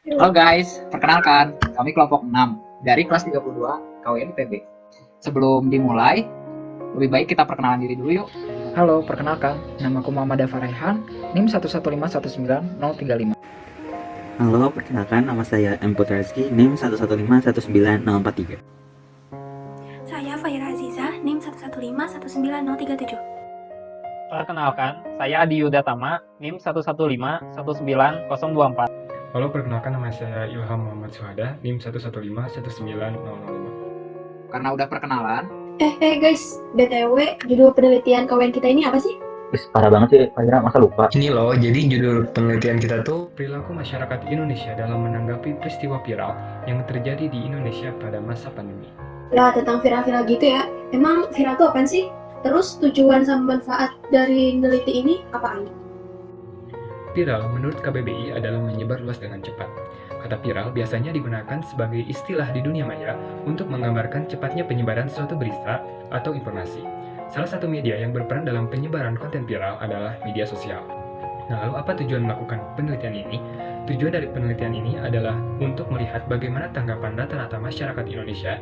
Halo guys, perkenalkan, kami kelompok 6 dari kelas 32 KWN IPB. Sebelum dimulai, lebih baik kita perkenalan diri dulu yuk. Halo, perkenalkan, namaku Muhammad Dafar Rehan, NIM 115191035. Halo, perkenalkan nama saya M. Putraski, NIM 1151943. Saya Faira Aziza, NIM 1151937. Perkenalkan, saya Adi Yuda Tama, NIM 1151924. Halo, perkenalkan nama saya Ilham Muhammad Suhada, NIM 1151905. Karena udah perkenalan, Guys, BTW, judul penelitian KWN kita ini apa sih? Parah banget sih, Faira, masa lupa? Ini loh, jadi judul penelitian kita tuh perilaku masyarakat Indonesia dalam menanggapi peristiwa viral yang terjadi di Indonesia pada masa pandemi. Lah, tentang viral-viral gitu ya. Emang viral itu apaan sih? Terus tujuan sama manfaat dari peneliti ini apaan? Viral menurut KBBI adalah menyebar luas dengan cepat. Kata viral biasanya digunakan sebagai istilah di dunia maya untuk menggambarkan cepatnya penyebaran suatu berita atau informasi. Salah satu media yang berperan dalam penyebaran konten viral adalah media sosial. Nah, lalu apa tujuan melakukan penelitian ini? Tujuan dari penelitian ini adalah untuk melihat bagaimana tanggapan rata-rata masyarakat Indonesia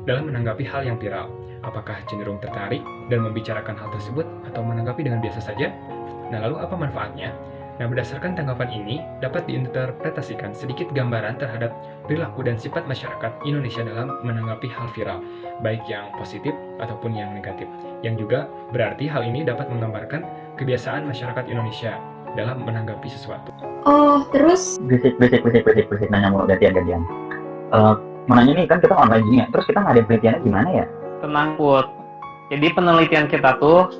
dalam menanggapi hal yang viral. Apakah cenderung tertarik dan membicarakan hal tersebut atau menanggapi dengan biasa saja? Nah, lalu apa manfaatnya? Nah, berdasarkan tanggapan ini, dapat diinterpretasikan sedikit gambaran terhadap perilaku dan sifat masyarakat Indonesia dalam menanggapi hal viral, baik yang positif ataupun yang negatif. Yang juga berarti hal ini dapat menggambarkan kebiasaan masyarakat Indonesia dalam menanggapi sesuatu. Oh, terus? Berisik, nanya mulu gantian. Mau nanya nih, kan kita online gini ya, terus kita ngadain penelitiannya gimana ya? Tenang Put, jadi penelitian kita tuh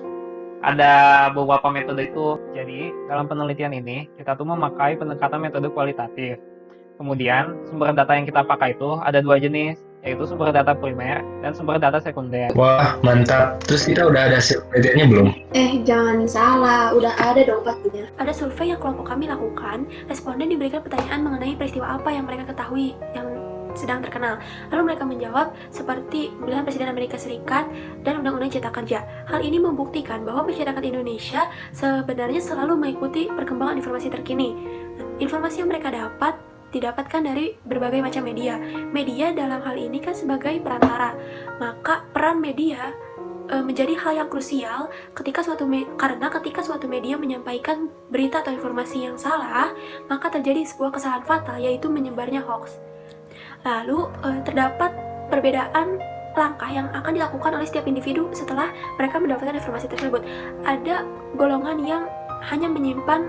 ada beberapa metode itu. Jadi dalam penelitian ini kita tuh memakai pendekatan metode kualitatif. Kemudian sumber data yang kita pakai itu ada dua jenis, yaitu sumber data primer dan sumber data sekunder. Wah, mantap. Terus kita udah ada hasil penelitiannya belum? Jangan salah, udah ada dong pastinya. Ada survei yang kelompok kami lakukan, responden diberikan pertanyaan mengenai peristiwa apa yang mereka ketahui yang sedang terkenal. Lalu mereka menjawab seperti pemilihan Presiden Amerika Serikat dan Undang-Undang Cipta Kerja. Hal ini membuktikan bahwa masyarakat Indonesia sebenarnya selalu mengikuti perkembangan informasi terkini. Informasi yang mereka dapat didapatkan dari berbagai macam media. Media dalam hal ini kan sebagai perantara. Maka peran media menjadi hal yang krusial karena ketika suatu media menyampaikan berita atau informasi yang salah, maka terjadi sebuah kesalahan fatal, yaitu menyebarnya hoax. Lalu terdapat perbedaan langkah yang akan dilakukan oleh setiap individu setelah mereka mendapatkan informasi tersebut. Ada golongan yang hanya menyimpan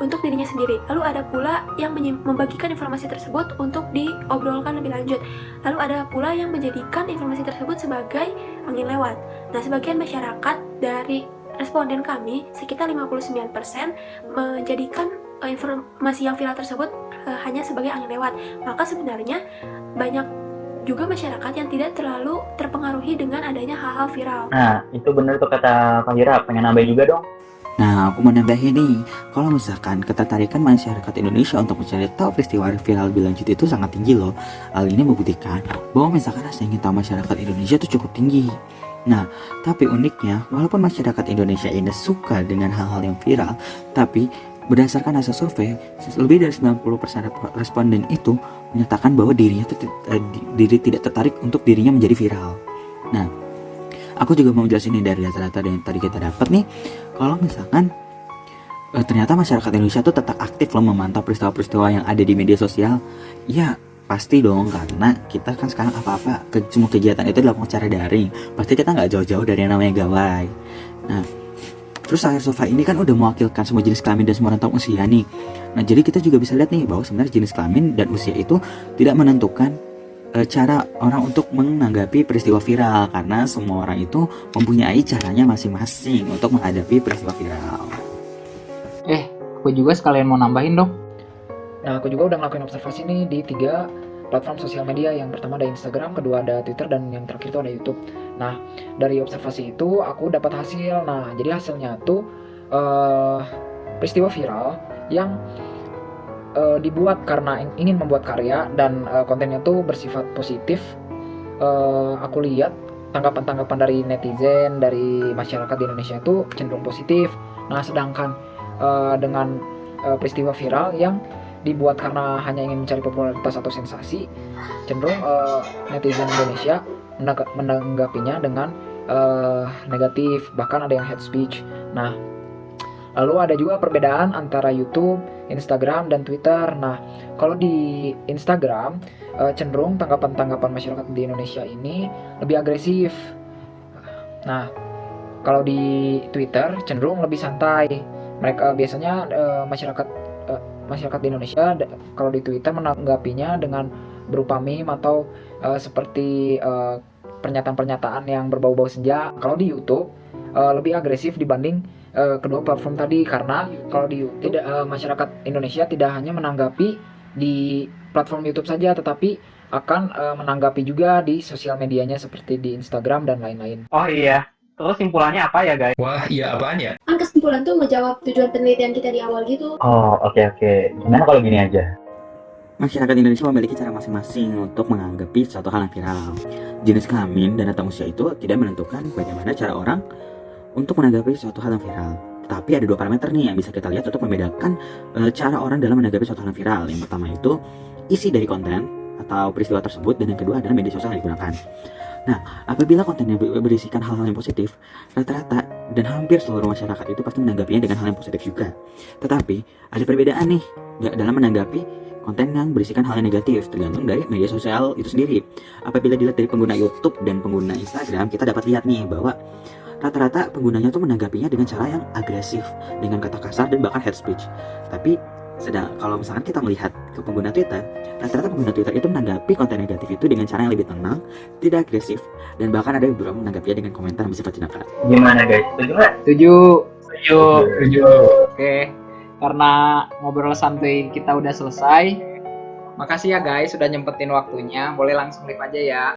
untuk dirinya sendiri. Lalu ada pula yang membagikan informasi tersebut untuk diobrolkan lebih lanjut. Lalu ada pula yang menjadikan informasi tersebut sebagai angin lewat. Nah, sebagian masyarakat dari responden kami, sekitar 59%, menjadikan informasi yang viral tersebut hanya sebagai angin lewat. Maka sebenarnya banyak juga masyarakat yang tidak terlalu terpengaruhi dengan adanya hal-hal viral. Nah, itu bener tuh kata Faira, pengen nambahin juga dong. Nah, aku mau nambahin nih, kalau misalkan ketertarikan masyarakat Indonesia untuk mencari tahu peristiwa viral berlanjut itu sangat tinggi loh. Hal ini membuktikan bahwa misalkan rasa ingin tahu masyarakat Indonesia itu cukup tinggi. Nah, tapi uniknya, walaupun masyarakat Indonesia ini suka dengan hal-hal yang viral, tapi berdasarkan hasil survei, lebih dari 90% responden itu menyatakan bahwa diri tidak tertarik untuk dirinya menjadi viral. Nah, aku juga mau jelasin nih dari data-data yang tadi kita dapat nih, kalau misalkan ternyata masyarakat Indonesia tuh tetap aktif loh memantau peristiwa-peristiwa yang ada di media sosial. Ya pasti dong, karena kita kan sekarang apa-apa semua kegiatan itu dilakukan secara daring. Pasti kita nggak jauh-jauh dari yang namanya gawai. Nah, terus akhir survei ini kan udah mewakilkan semua jenis kelamin dan semua rentang usia nih. Nah, jadi kita juga bisa lihat nih bahwa sebenarnya jenis kelamin dan usia itu tidak menentukan cara orang untuk menanggapi peristiwa viral, karena semua orang itu mempunyai caranya masing-masing untuk menghadapi peristiwa viral. aku juga sekalian mau nambahin dong. Nah, aku juga udah ngelakuin observasi nih di 3 platform sosial media. Yang pertama ada Instagram, kedua ada Twitter, dan yang terakhir itu ada YouTube. Nah, dari observasi itu aku dapat hasil. Nah, jadi hasilnya tuh peristiwa viral yang dibuat karena ingin membuat karya dan kontennya tuh bersifat positif. Aku lihat tanggapan-tanggapan dari netizen, dari masyarakat di Indonesia itu cenderung positif. Nah, sedangkan dengan peristiwa viral yang dibuat karena hanya ingin mencari popularitas atau sensasi, cenderung netizen Indonesia menanggapinya dengan negatif, bahkan ada yang hate speech. Nah, lalu ada juga perbedaan antara YouTube, Instagram, dan Twitter. Nah, kalau di Instagram cenderung tanggapan-tanggapan masyarakat di Indonesia ini lebih agresif. Nah, kalau di Twitter cenderung lebih santai. Mereka biasanya masyarakat di Indonesia kalau di Twitter menanggapinya dengan berupa meme atau seperti pernyataan-pernyataan yang berbau-bau senja. Kalau di YouTube lebih agresif dibanding kedua platform tadi, karena kalau di YouTube masyarakat Indonesia tidak hanya menanggapi di platform YouTube saja, tetapi akan menanggapi juga di sosial medianya seperti di Instagram dan lain-lain. Oh iya, terus simpulannya apa ya guys? Wah, iya apaan ya? Kan kesimpulan tuh ngejawab tujuan penelitian kita di awal gitu. Oh, oke. Gimana kalau gini aja? Masyarakat Indonesia memiliki cara masing-masing untuk menanggapi suatu hal yang viral. Jenis kelamin dan data usia itu tidak menentukan bagaimana cara orang untuk menanggapi suatu hal yang viral. Tapi ada dua parameter nih yang bisa kita lihat untuk membedakan cara orang dalam menanggapi suatu hal yang viral. Yang pertama itu isi dari konten atau peristiwa tersebut, dan yang kedua adalah media sosial yang digunakan. Nah, apabila kontennya berisikan hal-hal yang positif, rata-rata dan hampir seluruh masyarakat itu pasti menanggapinya dengan hal yang positif juga. Tetapi ada perbedaan nih dalam menanggapi konten yang berisikan hal yang negatif, tergantung dari media sosial itu sendiri. Apabila dilihat dari pengguna YouTube dan pengguna Instagram, kita dapat lihat nih bahwa rata-rata penggunanya tuh menanggapinya dengan cara yang agresif, dengan kata kasar dan bahkan hate speech. Tapi kalau misalkan kita melihat ke pengguna Twitter, rata-rata pengguna Twitter itu menanggapi konten negatif itu dengan cara yang lebih tenang, tidak agresif, dan bahkan ada beberapa menanggapinya dengan komentar yang bersifat jenaka. Gimana guys? Setuju nggak? Setuju. Oke, karena ngobrol santuy kita udah selesai. Makasih ya guys sudah nyempetin waktunya. Boleh langsung live aja ya.